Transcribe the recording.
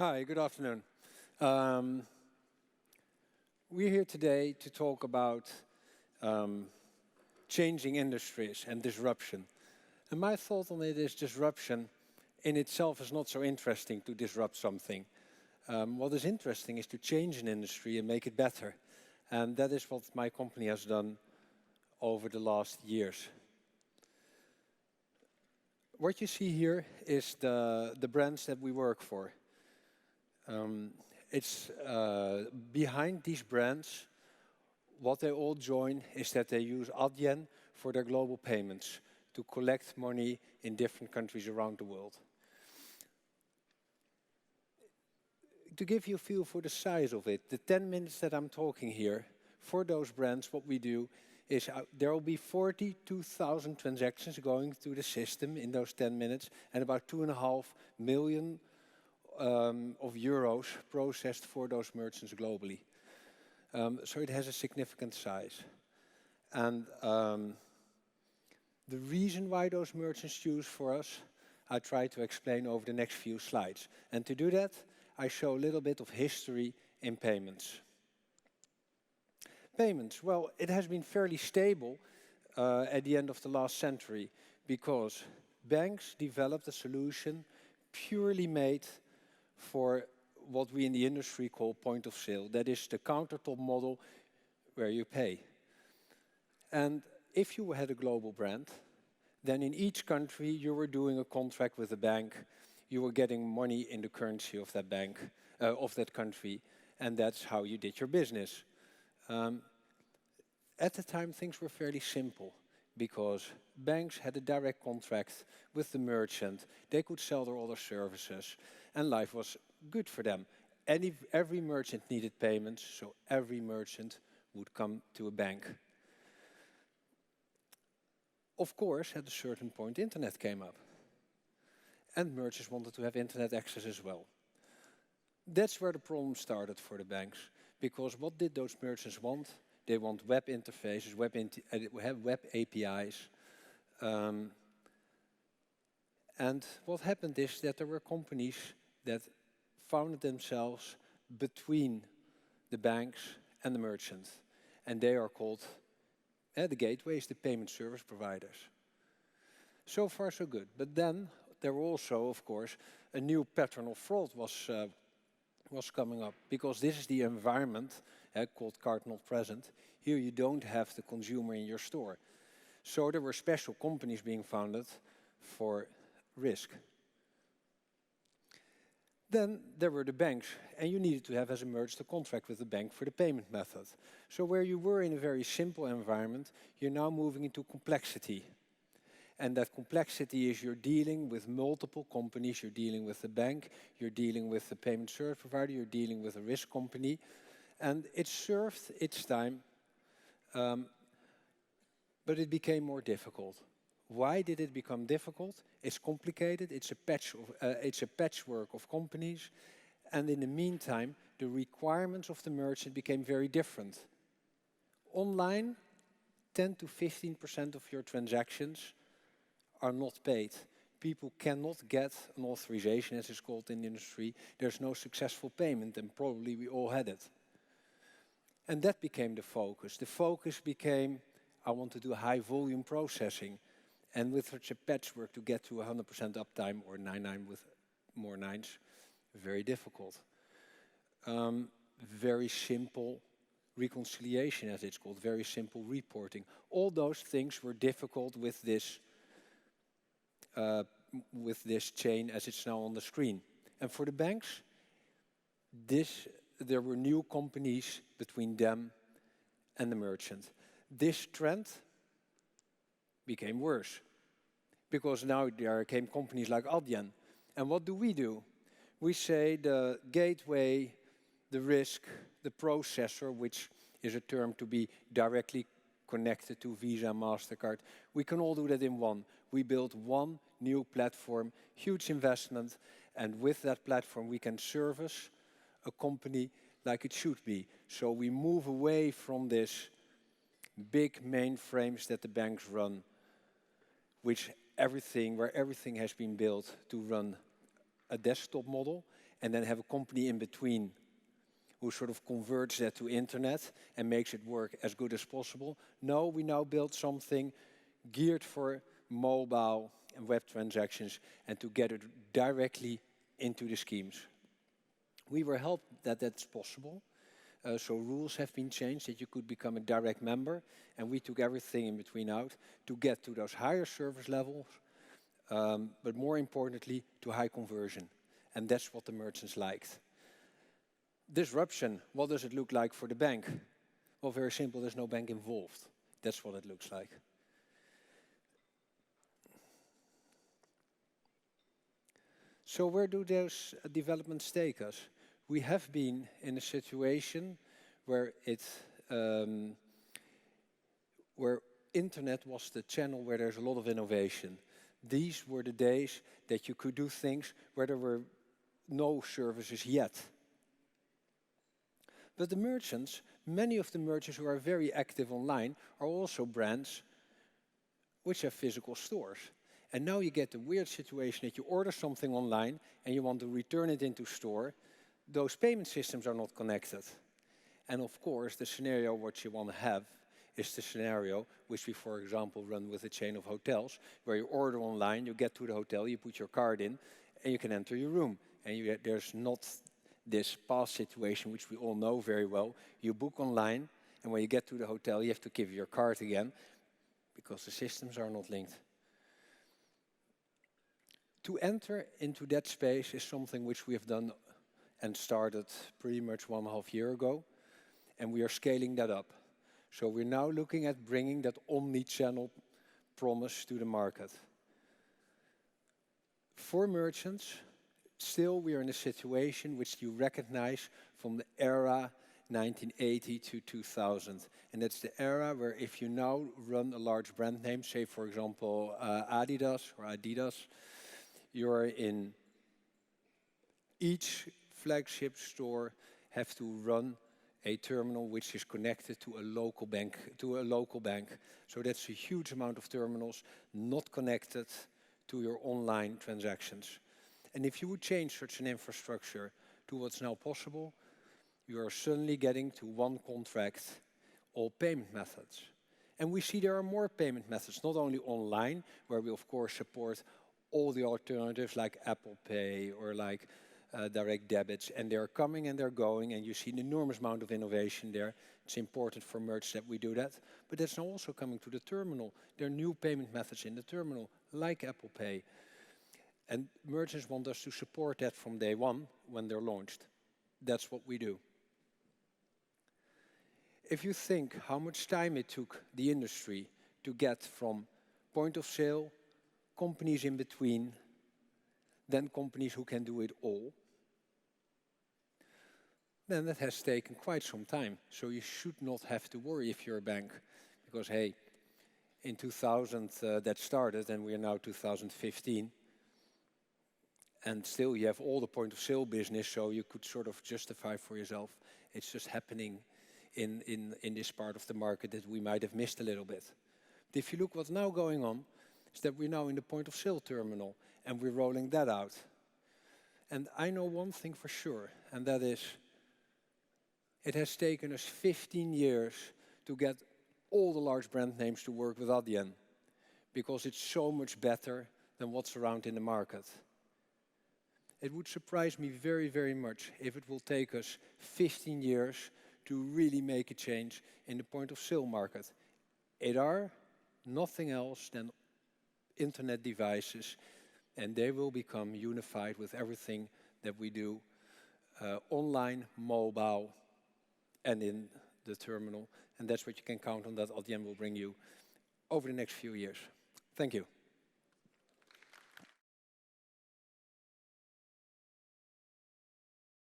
Hi, good afternoon. We're here today to talk about changing industries and disruption. And my thought on it is disruption in itself is not so interesting to disrupt something. What is interesting is to change an industry and make it better. And that is what my company has done over the last years. What you see here is the brands that we work for. It's behind these brands, what they all join is that they use Adyen for their global payments to collect money in different countries around the world. To give you a feel for the size of it, the 10 minutes that I'm talking here, for those brands, what we do is there will be 42,000 transactions going through the system in those 10 minutes and about 2.5 million of euros processed for those merchants globally. So it has a significant size. And the reason why those merchants choose for us, I try to explain over the next few slides. And to do that, I show a little bit of history in payments. Payments, well, it has been fairly stable at the end of the last century because banks developed a solution purely made for what we in the industry call point of sale. That is the countertop model where you pay. And if you had a global brand, then in each country you were doing a contract with a bank, you were getting money in the currency of that bank, of that country, and that's how you did your business. At the time things were fairly simple because banks had a direct contract with the merchant, they could sell their other services, and life was good for them. Every merchant needed payments, so every merchant would come to a bank. Of course, at a certain point, internet came up. And merchants wanted to have internet access as well. That's where the problem started for the banks. Because what did those merchants want? They want web interfaces, web APIs. And what happened is that there were companies that found themselves between the banks and the merchant. And they are called the gateways, the payment service providers. So far, so good. But then there were also, of course, a new pattern of fraud was coming up. Because this is the environment called card not present. Here you don't have the consumer in your store. So there were special companies being founded for risk. Then there were the banks, and you needed to have as a merchant a contract with the bank for the payment method. So where you were in a very simple environment, you're now moving into complexity. And that complexity is you're dealing with multiple companies, you're dealing with the bank, you're dealing with the payment service provider, you're dealing with a risk company. And it served its time, but it became more difficult. Why did it become difficult? It's complicated, it's a patchwork of companies, and in the meantime, the requirements of the merchant became very different. Online, 10 to 15% of your transactions are not paid. People cannot get an authorization, as it's called in the industry. There's no successful payment, and probably we all had it. And that became the focus. The focus became, I want to do high volume processing. And with such a patchwork to get to 100% uptime or 99 with more nines, very difficult. Very simple reconciliation, as it's called, very simple reporting. All those things were difficult with this chain as it's now on the screen. And for the banks, there were new companies between them and the merchant. This trend became worse because now there came companies like Adyen. And what do? We say the gateway, the risk, the processor, which is a term to be directly connected to Visa, MasterCard. We can all do that in one. We built one new platform, huge investment, and with that platform we can service a company like it should be. So we move away from this big mainframes that the banks run, where everything has been built to run a desktop model, and then have a company in between who sort of converts that to internet and makes it work as good as possible. No, we now build something geared for mobile and web transactions and to get it directly into the schemes. We were helped that that's possible. So rules have been changed that you could become a direct member, and we took everything in between out to get to those higher service levels, but more importantly, to high conversion. And that's what the merchants liked. Disruption, what does it look like for the bank? Well, very simple, there's no bank involved. That's what it looks like. So where do those developments take us? We have been in a situation where where internet was the channel where there's a lot of innovation. These were the days that you could do things where there were no services yet. But the merchants, many of the merchants who are very active online are also brands which have physical stores. And now you get the weird situation that you order something online and you want to return it into store. Those payment systems are not connected. And of course, the scenario what you want to have is the scenario which we, for example, run with a chain of hotels, where you order online, you get to the hotel, you put your card in, and you can enter your room. And there's not this past situation, which we all know very well. You book online, and when you get to the hotel, you have to give your card again, because the systems are not linked. To enter into that space is something which we have done and started pretty much 1.5 years ago, and we are scaling that up. So we're now looking at bringing that omni-channel promise to the market. For merchants, still we are in a situation which you recognize from the era 1980 to 2000. And that's the era where if you now run a large brand name, say for example Adidas, you're in each flagship store have to run a terminal which is connected to a local bank. So that's a huge amount of terminals not connected to your online transactions. And if you would change such an infrastructure to what's now possible, you are suddenly getting to one contract, all payment methods. And we see there are more payment methods, not only online, where we of course support all the alternatives like Apple Pay or like direct debits, and they're coming and they're going, and you see an enormous amount of innovation there. It's important for merchants that we do that, but that's now also coming to the terminal. There are new payment methods in the terminal, like Apple Pay. And merchants want us to support that from day one when they're launched. That's what we do. If you think how much time it took the industry to get from point of sale, companies in between, then companies who can do it all, then that has taken quite some time. So you should not have to worry if you're a bank, because hey, in 2000 that started, and we are now 2015, and still you have all the point of sale business, so you could sort of justify for yourself. It's just happening in this part of the market that we might have missed a little bit. But if you look what's now going on, is that we're now in the point of sale terminal, and we're rolling that out. And I know one thing for sure, and that is, it has taken us 15 years to get all the large brand names to work with Adyen, because it's so much better than what's around in the market. It would surprise me very, very much if it will take us 15 years to really make a change in the point of sale market. It are nothing else than internet devices, and they will become unified with everything that we do online, mobile, and in the terminal. And that's what you can count on, that Adyen will bring you over the next few years. Thank you.